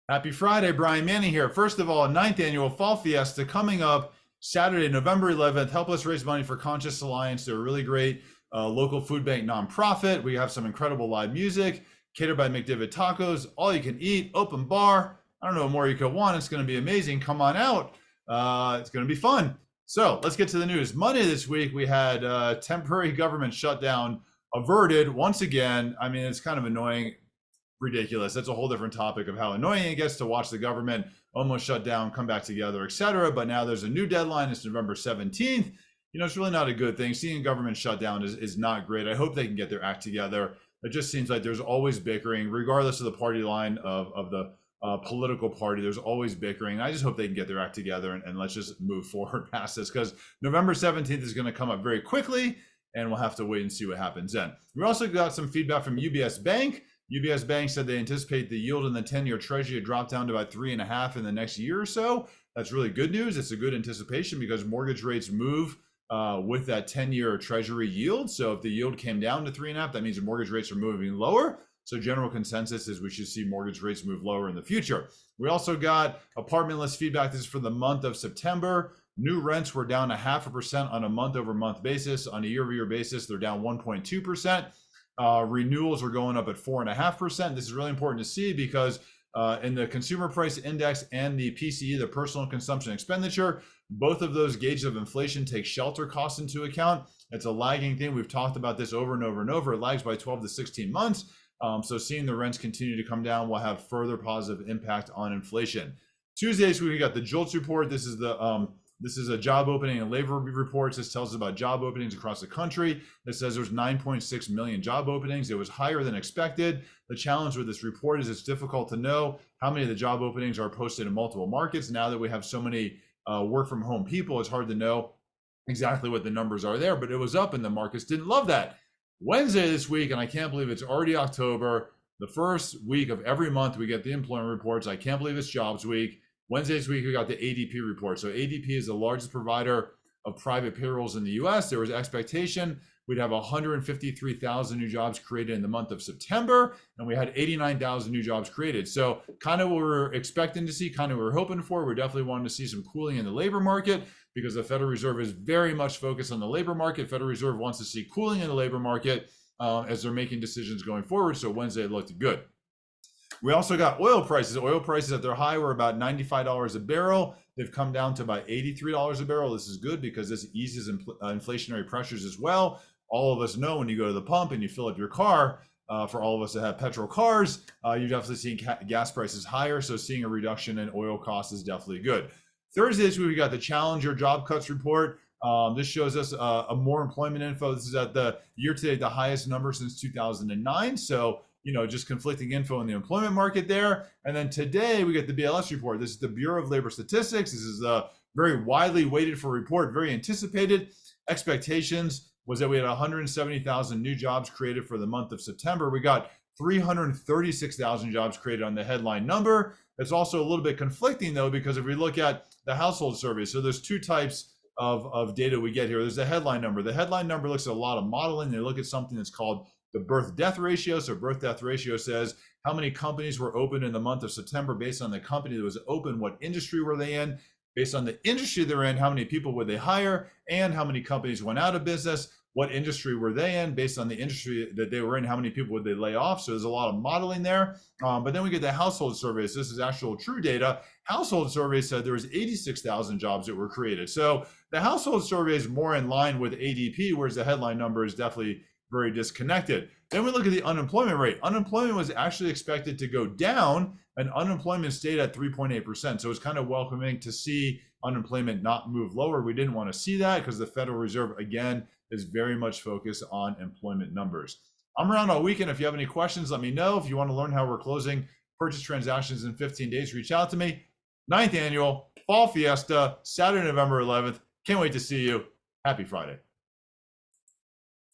Happy Friday, Brian Manning here. First of all, ninth annual Fall Fiesta coming up Saturday, November 11th. Help us raise money for Conscious Alliance. They're a really great local food bank nonprofit. We have some incredible live music, catered by McDivitt Tacos, all you can eat, open bar. I don't know what more you could want. It's going to be amazing. Come on out. It's going to be fun. So let's get to the news. Monday this week, we had temporary government shutdown averted once again. I mean, it's kind of annoying, ridiculous. That's a whole different topic of how annoying it gets to watch the government almost shut down, come back together, etc. But now there's a new deadline. It's November 17th. You know, it's really not a good thing. Seeing government shut down is not great. I hope they can get their act together. It just seems like there's always bickering, regardless of the party line of the political party. There's always bickering. I just hope they can get their act together and let's just move forward past this, because November 17th is going to come up very quickly and we'll have to wait and see what happens then. We also got some feedback from UBS Bank. UBS Bank said they anticipate the yield in the 10-year treasury to drop down to about 3.5 in the next year or so. That's really good news. It's a good anticipation because mortgage rates move with that 10-year treasury yield. So if the yield came down to 3.5, that means the mortgage rates are moving lower. So general consensus is we should see mortgage rates move lower in the future. We also got apartment list feedback. This is for the month of September. New rents were down 0.5% on a month-over-month basis. On a year-over-year basis, they're down 1.2%. Renewals are going up at 4.5%. This is really important to see because in the consumer price index and the PCE, the personal consumption expenditure, both of those gauges of inflation take shelter costs into account. It's a lagging thing. We've talked about this over and over and over. It lags by 12 to 16 months. So seeing the rents continue to come down will have further positive impact on inflation. Tuesdays, we got the JOLTS report. This is a job opening and labor reports. This tells us about job openings across the country. It says there's 9.6 million job openings. It was higher than expected. The challenge with this report is it's difficult to know how many of the job openings are posted in multiple markets. Now that we have so many work from home people, it's hard to know exactly what the numbers are there, but it was up and the markets didn't love that. Wednesday this week, and I can't believe it's already October, the first week of every month we get the employment reports. I can't believe it's jobs week. Wednesday this week, we got the ADP report. So ADP is the largest provider of private payrolls in the US. There was expectation we'd have 153,000 new jobs created in the month of September, and we had 89,000 new jobs created. So kind of what we're expecting to see, kind of what we're hoping for. We're definitely wanting to see some cooling in the labor market because the Federal Reserve is very much focused on the labor market. Federal Reserve wants to see cooling in the labor market as they're making decisions going forward. So Wednesday looked good. We also got oil prices. Oil prices at their high were about $95 a barrel. They've come down to about $83 a barrel. This is good because this eases inflationary pressures as well. All of us know when you go to the pump and you fill up your car, for all of us that have petrol cars, you're definitely seeing gas prices higher. So seeing a reduction in oil costs is definitely good. Thursday this week, we got the Challenger job cuts report. This shows us a more employment info. This is at the year to date, the highest number since 2009. So just conflicting info in the employment market there. And then today we get the BLS report. This is the Bureau of Labor Statistics. This is a very widely waited for report, very anticipated. Expectations was that we had 170,000 new jobs created for the month of September. We got 336,000 jobs created on the headline number. It's also a little bit conflicting though, because if we look at the household surveys, so there's two types of data we get here. There's the headline number. The headline number looks at a lot of modeling. They look at something that's called the birth-death ratio. So birth-death ratio says how many companies were open in the month of September based on the company that was open, what industry were they in, based on the industry they're in, how many people would they hire, and how many companies went out of business, what industry were they in, based on the industry that they were in, how many people would they lay off. So there's a lot of modeling there. But then we get the household surveys. This is actual true data. Household surveys said there was 86,000 jobs that were created. So the household survey is more in line with ADP, whereas the headline number is definitely very disconnected. Then we look at the unemployment rate. Unemployment was actually expected to go down, and unemployment stayed at 3.8%. So it's kind of welcoming to see unemployment not move lower. We didn't want to see that because the Federal Reserve, again, is very much focused on employment numbers. I'm around all weekend. If you have any questions, let me know. If you want to learn how we're closing purchase transactions in 15 days, reach out to me. 9th annual Fall Fiesta, Saturday, November 11th. Can't wait to see you. Happy Friday.